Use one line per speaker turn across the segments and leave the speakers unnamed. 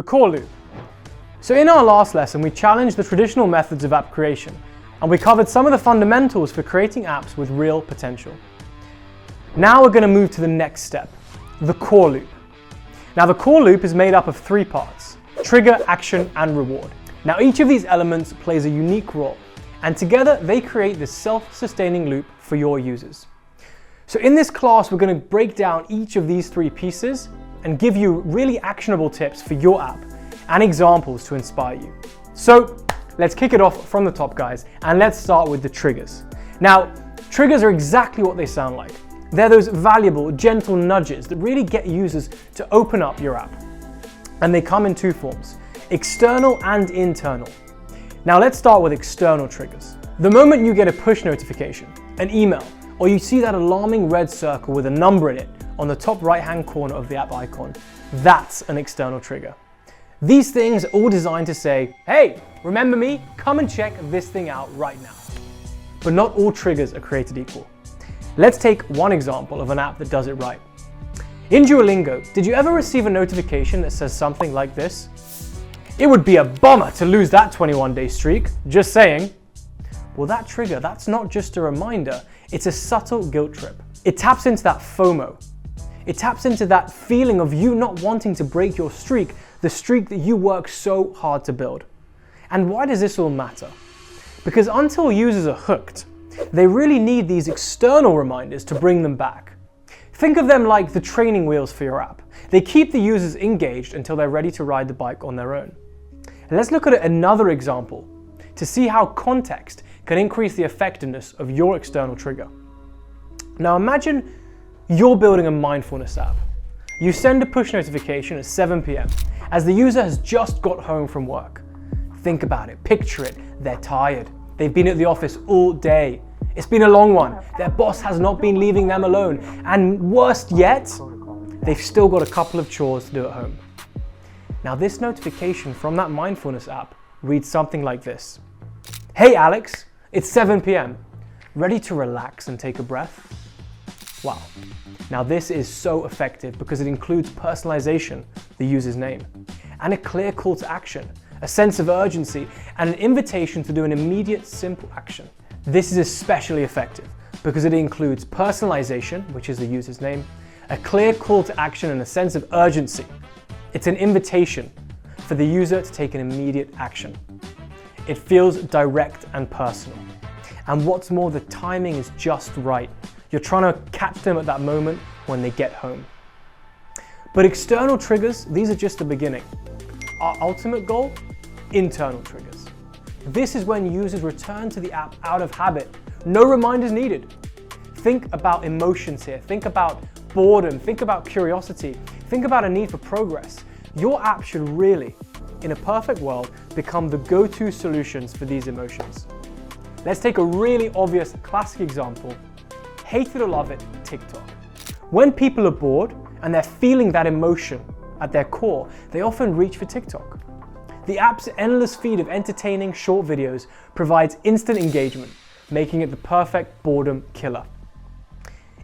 the core loop. So in our last lesson, we challenged the traditional methods of app creation, and we covered some of the fundamentals for creating apps with real potential. Now we're going to move to the next step, the core loop. Now the core loop is made up of 3 parts: trigger, action, and reward. Now each of these elements plays a unique role, and together they create this self-sustaining loop for your users. So in this class, we're going to break down each of these 3 pieces and give you really actionable tips for your app and examples to inspire you. So let's kick it off from the top, guys, and let's start with the triggers. Now, triggers are exactly what they sound like. They're those valuable, gentle nudges that really get users to open up your app. And they come in 2 forms, external and internal. Now let's start with external triggers. The moment you get a push notification, an email, or you see that alarming red circle with a number in it on the top right-hand corner of the app icon, that's an external trigger. These things are all designed to say, hey, remember me? Come and check this thing out right now. But not all triggers are created equal. Let's take one example of an app that does it right. In Duolingo, did you ever receive a notification that says something like this? It would be a bummer to lose that 21-day streak, just saying. Well, that trigger, that's not just a reminder, it's a subtle guilt trip. It taps into that FOMO. It taps into that feeling of you not wanting to break your streak, the streak that you work so hard to build. And why does this all matter? Because until users are hooked, they really need these external reminders to bring them back. Think of them like the training wheels for your app. They keep the users engaged until they're ready to ride the bike on their own. And let's look at another example to see how context can increase the effectiveness of your external trigger. Now imagine you're building a mindfulness app. You send a push notification at 7 p.m. as the user has just got home from work. Think about it, picture it, they're tired. They've been at the office all day. It's been a long one. Their boss has not been leaving them alone. And worst yet, they've still got a couple of chores to do at home. Now this notification from that mindfulness app reads something like this. Hey Alex, it's 7 p.m. Ready to relax and take a breath? Wow. Now this is so effective because it includes personalization, the user's name, and a clear call to action, a sense of urgency, and an invitation to do an immediate, simple action. This is especially effective because it includes personalization, which is the user's name, a clear call to action, and a sense of urgency. It's an invitation for the user to take an immediate action. It feels direct and personal. And what's more, the timing is just right. You're trying to catch them at that moment when they get home. But external triggers, these are just the beginning. Our ultimate goal? Internal triggers. This is when users return to the app out of habit. No reminders needed. Think about emotions here. Think about boredom. Think about curiosity. Think about a need for progress. Your app should really, in a perfect world, become the go-to solutions for these emotions. Let's take a really obvious classic example. Hate it or love it, TikTok. When people are bored and they're feeling that emotion at their core, they often reach for TikTok. The app's endless feed of entertaining short videos provides instant engagement, making it the perfect boredom killer.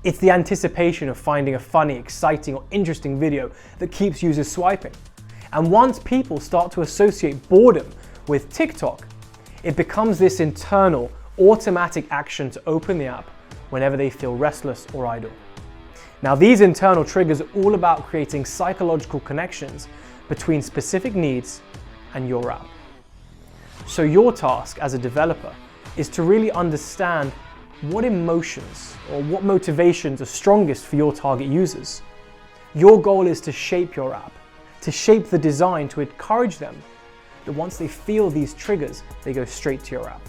It's the anticipation of finding a funny, exciting, or interesting video that keeps users swiping. And once people start to associate boredom with TikTok, it becomes this internal, automatic action to open the app whenever they feel restless or idle. Now, these internal triggers are all about creating psychological connections between specific needs and your app. So your task as a developer is to really understand what emotions or what motivations are strongest for your target users. Your goal is to shape your app, to shape the design to encourage them that once they feel these triggers, they go straight to your app.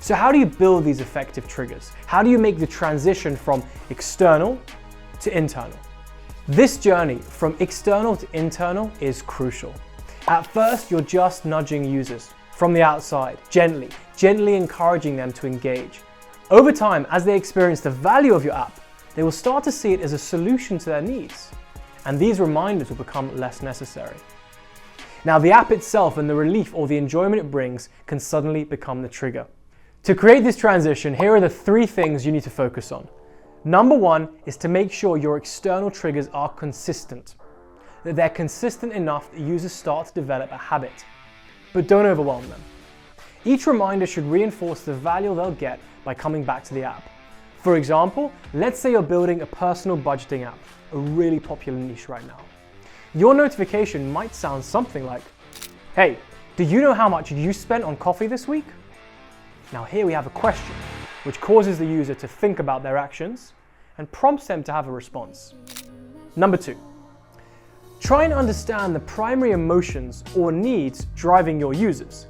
So how do you build these effective triggers? How do you make the transition from external to internal? This journey from external to internal is crucial. At first, you're just nudging users from the outside, gently encouraging them to engage. Over time, as they experience the value of your app, they will start to see it as a solution to their needs, and these reminders will become less necessary. Now, the app itself and the relief or the enjoyment it brings can suddenly become the trigger. To create this transition, here are the 3 things you need to focus on. Number 1 is to make sure your external triggers are consistent. that they're consistent enough that users start to develop a habit. But don't overwhelm them. Each reminder should reinforce the value they'll get by coming back to the app. For example, let's say you're building a personal budgeting app, a really popular niche right now. Your notification might sound something like, "Hey, do you know how much you spent on coffee this week?" Now here we have a question, which causes the user to think about their actions and prompts them to have a response. Number 2, try and understand the primary emotions or needs driving your users.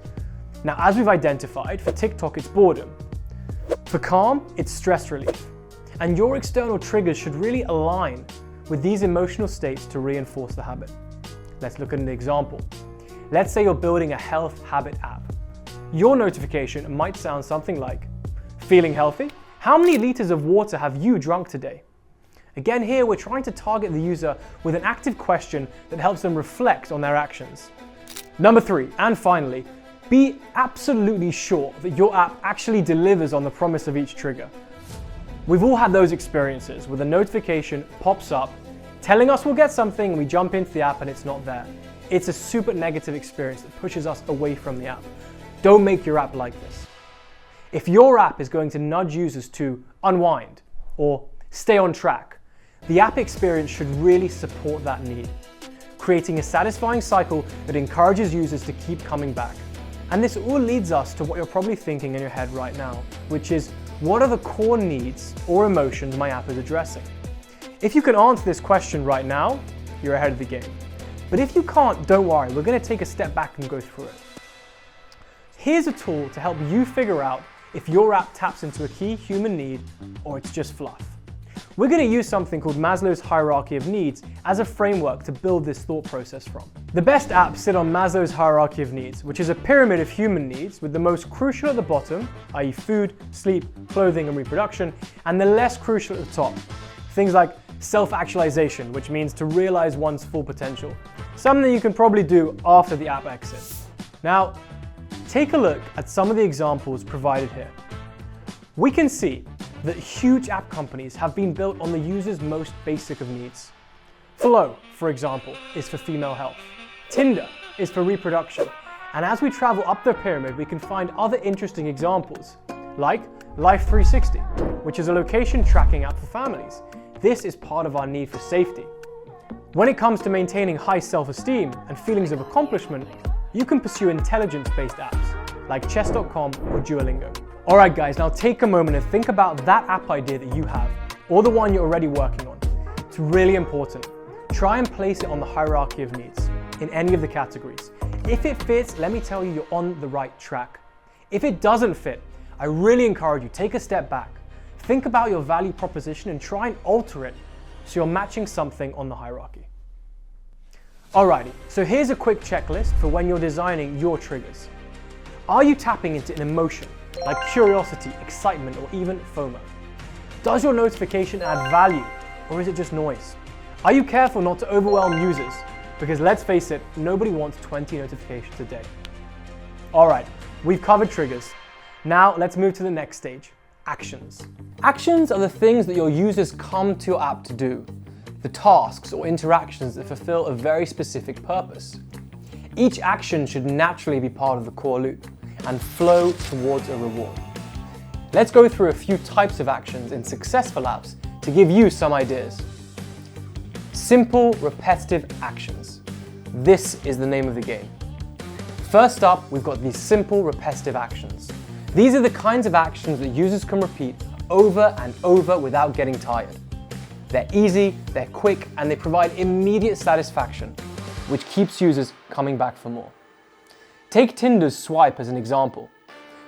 Now, as we've identified, for TikTok it's boredom. For Calm, it's stress relief. And your external triggers should really align with these emotional states to reinforce the habit. Let's look at an example. Let's say you're building a health habit app. Your notification might sound something like, "Feeling healthy? How many liters of water have you drunk today?" Again, here we're trying to target the user with an active question that helps them reflect on their actions. Number 3, and finally, be absolutely sure that your app actually delivers on the promise of each trigger. We've all had those experiences where the notification pops up telling us we'll get something and we jump into the app and it's not there. It's a super negative experience that pushes us away from the app. Don't make your app like this. If your app is going to nudge users to unwind or stay on track, the app experience should really support that need, creating a satisfying cycle that encourages users to keep coming back. And this all leads us to what you're probably thinking in your head right now, which is, what are the core needs or emotions my app is addressing? If you can answer this question right now, you're ahead of the game. But if you can't, don't worry, we're going to take a step back and go through it. Here's a tool to help you figure out if your app taps into a key human need or it's just fluff. We're going to use something called Maslow's hierarchy of needs as a framework to build this thought process from. The best apps sit on Maslow's hierarchy of needs, which is a pyramid of human needs with the most crucial at the bottom, i.e. food, sleep, clothing and reproduction, and the less crucial at the top. Things like self-actualization, which means to realize one's full potential. Something you can probably do after the app exit. Now, take a look at some of the examples provided here. We can see that huge app companies have been built on the user's most basic of needs. Flow, for example, is for female health. Tinder is for reproduction. And as we travel up the pyramid, we can find other interesting examples, like Life 360, which is a location tracking app for families. This is part of our need for safety. When it comes to maintaining high self-esteem and feelings of accomplishment, you can pursue intelligence-based apps like chess.com or Duolingo. Alright guys, now take a moment and think about that app idea that you have, or the one you're already working on. It's really important. Try and place it on the hierarchy of needs, in any of the categories. If it fits, let me tell you, you're on the right track. If it doesn't fit, I really encourage you, take a step back. Think about your value proposition and try and alter it so you're matching something on the hierarchy. Alrighty, so here's a quick checklist for when you're designing your triggers. Are you tapping into an emotion, like curiosity, excitement, or even FOMO? Does your notification add value, or is it just noise? Are you careful not to overwhelm users? Because let's face it, nobody wants 20 notifications a day. Alright, we've covered triggers. Now let's move to the next stage, actions. Actions are the things that your users come to your app to do, the tasks or interactions that fulfill a very specific purpose. Each action should naturally be part of the core loop and flow towards a reward. Let's go through a few types of actions in successful apps to give you some ideas. Simple, repetitive actions. This is the name of the game. First up, we've got these simple, repetitive actions. These are the kinds of actions that users can repeat over and over without getting tired. They're easy, they're quick, and they provide immediate satisfaction, which keeps users coming back for more. Take Tinder's swipe as an example.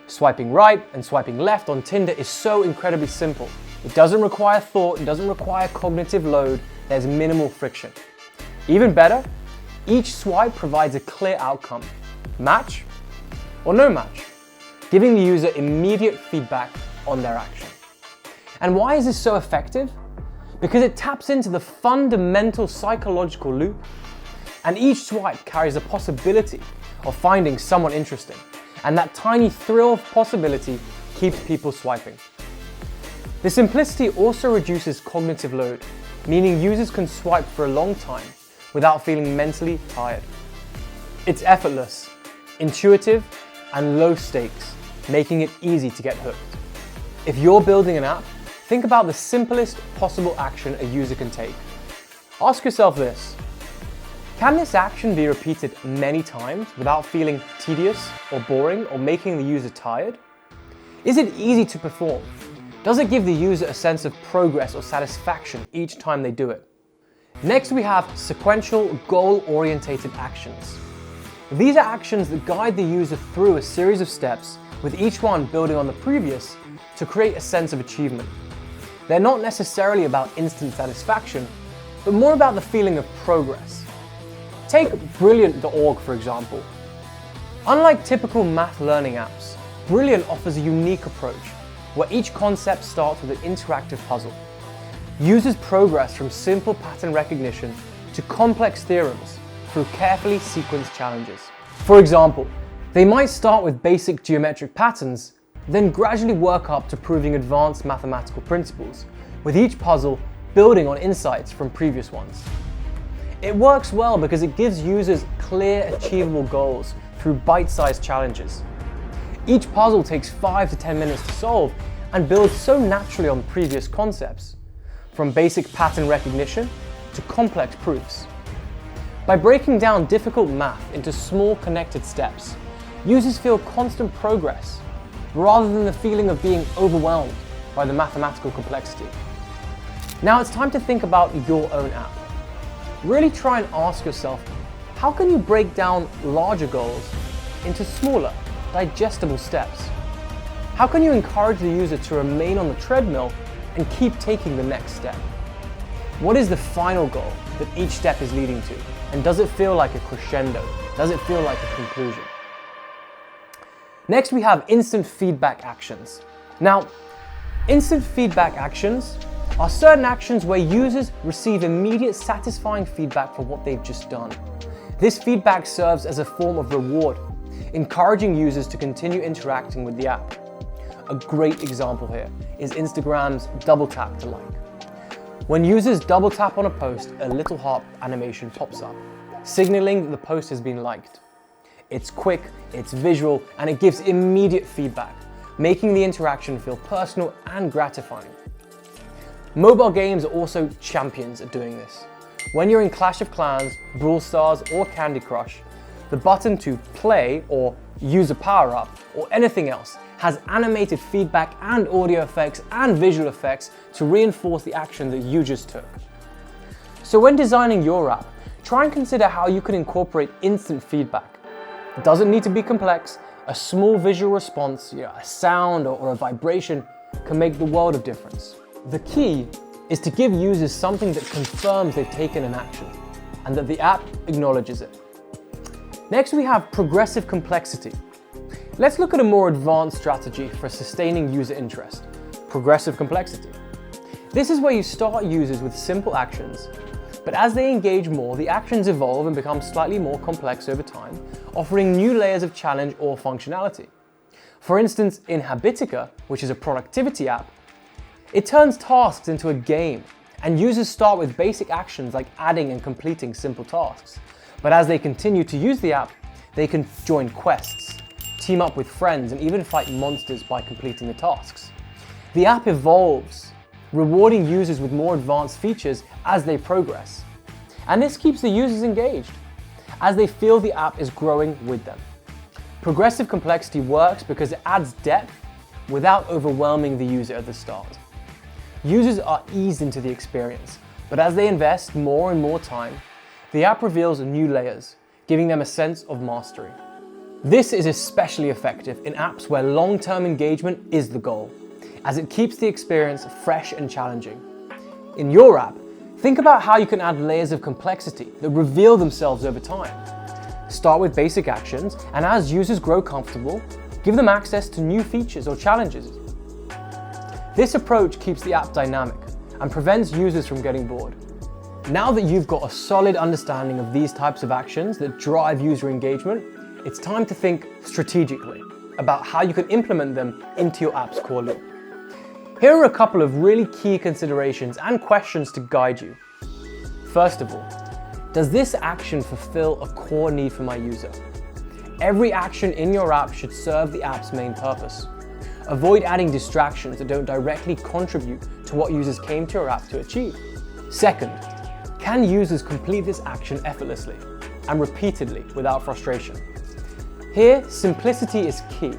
Swiping right and swiping left on Tinder is so incredibly simple. It doesn't require thought, it doesn't require cognitive load, there's minimal friction. Even better, each swipe provides a clear outcome, match or no match, giving the user immediate feedback on their action. And why is this so effective? Because it taps into the fundamental psychological loop, and each swipe carries a possibility of finding someone interesting, and that tiny thrill of possibility keeps people swiping. The simplicity also reduces cognitive load, meaning users can swipe for a long time without feeling mentally tired. It's effortless, intuitive, and low stakes, making it easy to get hooked. If you're building an app, think about the simplest possible action a user can take. Ask yourself this: can this action be repeated many times without feeling tedious or boring or making the user tired? Is it easy to perform? Does it give the user a sense of progress or satisfaction each time they do it? Next, we have sequential, goal-orientated actions. These are actions that guide the user through a series of steps, with each one building on the previous to create a sense of achievement. They're not necessarily about instant satisfaction, but more about the feeling of progress. Take Brilliant.org, for example. Unlike typical math learning apps, Brilliant offers a unique approach where each concept starts with an interactive puzzle. Users progress from simple pattern recognition to complex theorems through carefully sequenced challenges. For example, they might start with basic geometric patterns, then gradually work up to proving advanced mathematical principles, with each puzzle building on insights from previous ones. It works well because it gives users clear, achievable goals through bite-sized challenges. Each puzzle takes 5 to 10 minutes to solve and builds so naturally on previous concepts, from basic pattern recognition to complex proofs. By breaking down difficult math into small connected steps, users feel constant progress rather than the feeling of being overwhelmed by the mathematical complexity. Now it's time to think about your own app. Really try and ask yourself, how can you break down larger goals into smaller, digestible steps? How can you encourage the user to remain on the treadmill and keep taking the next step? What is the final goal that each step is leading to? And does it feel like a crescendo? Does it feel like a conclusion? Next, we have instant feedback actions. Now, instant feedback actions are certain actions where users receive immediate satisfying feedback for what they've just done. This feedback serves as a form of reward, encouraging users to continue interacting with the app. A great example here is Instagram's double tap to like. When users double tap on a post, a little heart animation pops up, signaling that the post has been liked. It's quick, it's visual, and it gives immediate feedback, making the interaction feel personal and gratifying. Mobile games are also champions at doing this. When you're in Clash of Clans, Brawl Stars, or Candy Crush, the button to play or use a power-up or anything else has animated feedback and audio effects and visual effects to reinforce the action that you just took. So when designing your app, try and consider how you can incorporate instant feedback. It doesn't need to be complex. A small visual response, a sound or a vibration can make the world of difference. The key is to give users something that confirms they've taken an action and that the app acknowledges it. Next, we have progressive complexity. Let's look at a more advanced strategy for sustaining user interest: progressive complexity. This is where you start users with simple actions, but as they engage more, the actions evolve and become slightly more complex over time, offering new layers of challenge or functionality. For instance, in Habitica, which is a productivity app, it turns tasks into a game, and users start with basic actions like adding and completing simple tasks. But as they continue to use the app, they can join quests, team up with friends, and even fight monsters by completing the tasks. The app evolves, rewarding users with more advanced features as they progress. And this keeps the users engaged, as they feel the app is growing with them. Progressive complexity works because it adds depth without overwhelming the user at the start. Users are eased into the experience, but as they invest more and more time, the app reveals new layers, giving them a sense of mastery. This is especially effective in apps where long-term engagement is the goal, as it keeps the experience fresh and challenging. In your app, think about how you can add layers of complexity that reveal themselves over time. Start with basic actions, and as users grow comfortable, give them access to new features or challenges. This approach keeps the app dynamic and prevents users from getting bored. Now that you've got a solid understanding of these types of actions that drive user engagement, it's time to think strategically about how you can implement them into your app's core loop. Here are a couple of really key considerations and questions to guide you. First of all, Does this action fulfill a core need for my user? Every action in your app should serve the app's main purpose. Avoid adding distractions that don't directly contribute to what users came to your app to achieve. Second, can users complete this action effortlessly and repeatedly without frustration? Here, simplicity is key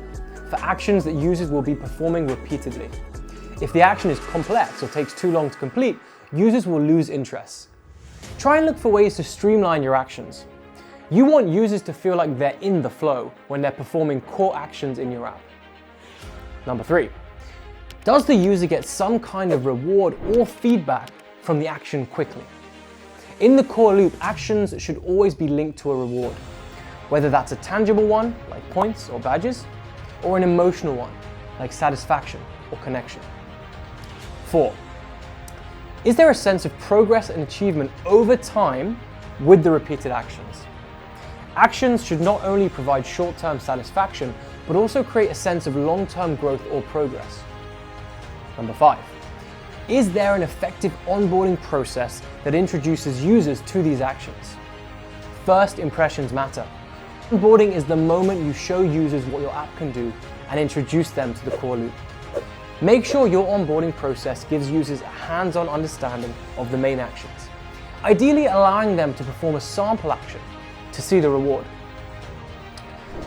for actions that users will be performing repeatedly. If the action is complex or takes too long to complete, users will lose interest. Try and look for ways to streamline your actions. You want users to feel like they're in the flow when they're performing core actions in your app. Number 3, does the user get some kind of reward or feedback from the action quickly? In the core loop, actions should always be linked to a reward, whether that's a tangible one, like points or badges, or an emotional one, like satisfaction or connection. 4, is there a sense of progress and achievement over time with the repeated actions? Actions should not only provide short-term satisfaction, but also create a sense of long-term growth or progress. Number 5, is there an effective onboarding process that introduces users to these actions? First impressions matter. Onboarding is the moment you show users what your app can do and introduce them to the core loop. Make sure your onboarding process gives users a hands-on understanding of the main actions, ideally allowing them to perform a sample action to see the reward.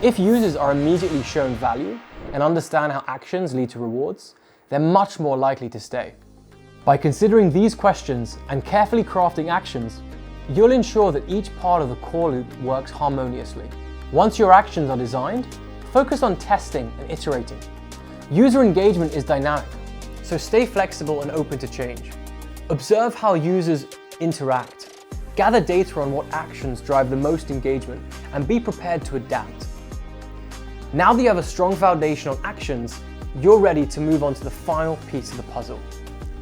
If users are immediately shown value and understand how actions lead to rewards, they're much more likely to stay. By considering these questions and carefully crafting actions, you'll ensure that each part of the core loop works harmoniously. Once your actions are designed, focus on testing and iterating. User engagement is dynamic, so stay flexible and open to change. Observe how users interact. Gather data on what actions drive the most engagement and be prepared to adapt. Now that you have a strong foundation on actions, you're ready to move on to the final piece of the puzzle,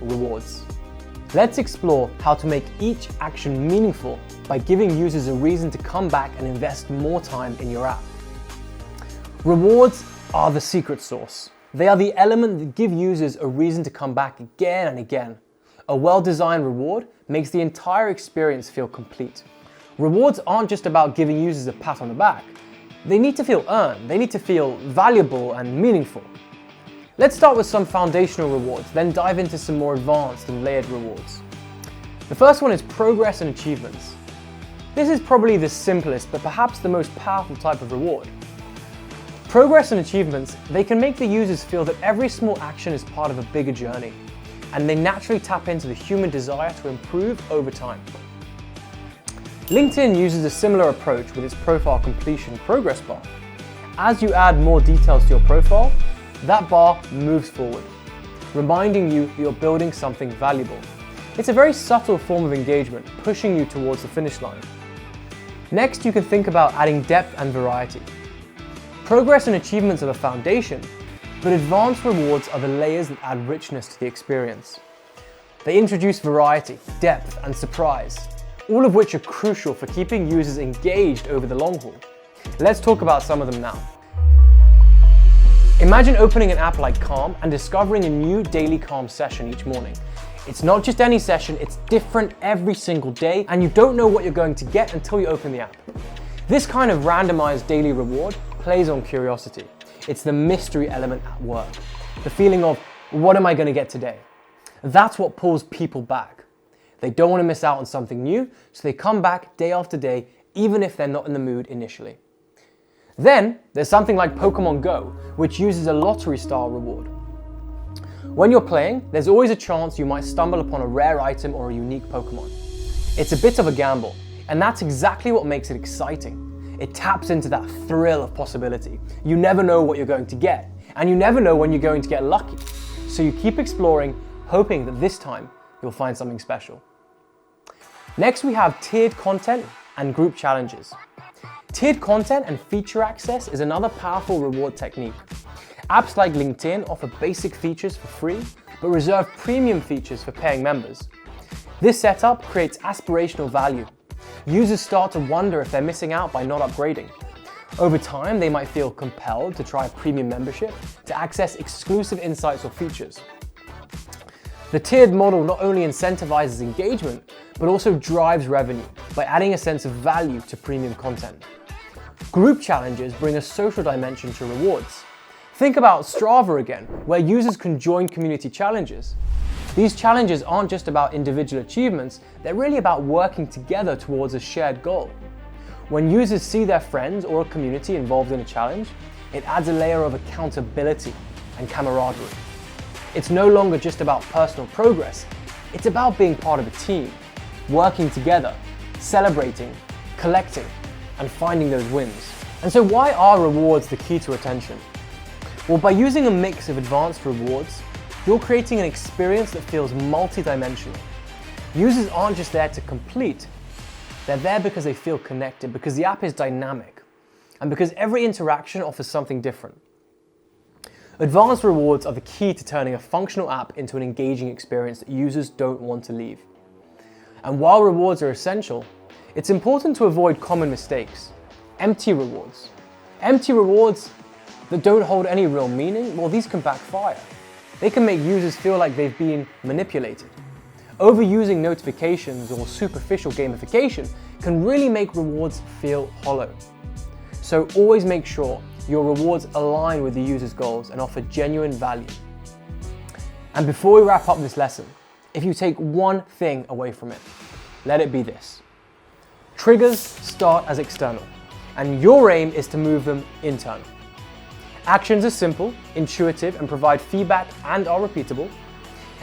rewards. Let's explore how to make each action meaningful by giving users a reason to come back and invest more time in your app. Rewards are the secret sauce. They are the element that give users a reason to come back again and again. A well-designed reward makes the entire experience feel complete. Rewards aren't just about giving users a pat on the back. They need to feel earned, they need to feel valuable and meaningful. Let's start with some foundational rewards, then dive into some more advanced and layered rewards. The first one is progress and achievements. This is probably the simplest, but perhaps the most powerful type of reward. Progress and achievements, they can make the users feel that every small action is part of a bigger journey, and they naturally tap into the human desire to improve over time. LinkedIn uses a similar approach with its profile completion progress bar. As you add more details to your profile, that bar moves forward, reminding you that you're building something valuable. It's a very subtle form of engagement, pushing you towards the finish line. Next, you can think about adding depth and variety. Progress and achievements are the foundation, but advanced rewards are the layers that add richness to the experience. They introduce variety, depth, and surprise, all of which are crucial for keeping users engaged over the long haul. Let's talk about some of them now. Imagine opening an app like Calm and discovering a new daily Calm session each morning. It's not just any session, it's different every single day, and you don't know what you're going to get until you open the app. This kind of randomized daily reward plays on curiosity. It's the mystery element at work. The feeling of, what am I going to get today? That's what pulls people back. They don't want to miss out on something new, so they come back day after day, even if they're not in the mood initially. Then, there's something like Pokemon Go, which uses a lottery-style reward. When you're playing, there's always a chance you might stumble upon a rare item or a unique Pokemon. It's a bit of a gamble, and that's exactly what makes it exciting. It taps into that thrill of possibility. You never know what you're going to get, and you never know when you're going to get lucky. So you keep exploring, hoping that this time you'll find something special. Next, we have tiered content and group challenges. Tiered content and feature access is another powerful reward technique. Apps like LinkedIn offer basic features for free, but reserve premium features for paying members. This setup creates aspirational value. Users start to wonder if they're missing out by not upgrading. Over time, they might feel compelled to try a premium membership to access exclusive insights or features. The tiered model not only incentivizes engagement, but also drives revenue by adding a sense of value to premium content. Group challenges bring a social dimension to rewards. Think about Strava again, where users can join community challenges. These challenges aren't just about individual achievements, they're really about working together towards a shared goal. When users see their friends or a community involved in a challenge, it adds a layer of accountability and camaraderie. It's no longer just about personal progress, it's about being part of a team, working together, celebrating, collecting, and finding those wins. And so why are rewards the key to retention? Well, by using a mix of advanced rewards, you're creating an experience that feels multi-dimensional. Users aren't just there to complete, they're there because they feel connected, because the app is dynamic, and because every interaction offers something different. Advanced rewards are the key to turning a functional app into an engaging experience that users don't want to leave. And while rewards are essential, it's important to avoid common mistakes. Empty rewards. Empty rewards that don't hold any real meaning, well, these can backfire. They can make users feel like they've been manipulated. Overusing notifications or superficial gamification can really make rewards feel hollow. So always make sure your rewards align with the user's goals and offer genuine value. And before we wrap up this lesson, if you take one thing away from it, let it be this. Triggers start as external, and your aim is to move them internal. Actions are simple, intuitive, and provide feedback and are repeatable.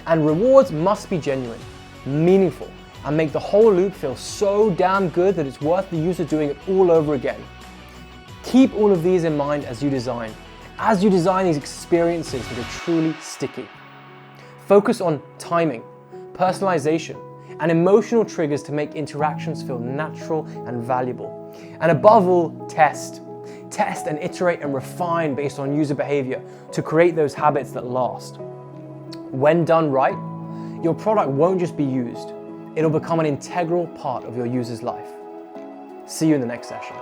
And rewards must be genuine, meaningful, and make the whole loop feel so damn good that it's worth the user doing it all over again. Keep all of these in mind as you design these experiences that are truly sticky. Focus on timing, personalization, and emotional triggers to make interactions feel natural and valuable. And above all, test. Test and iterate and refine based on user behavior to create those habits that last. When done right, your product won't just be used, it'll become an integral part of your user's life. See you in the next session.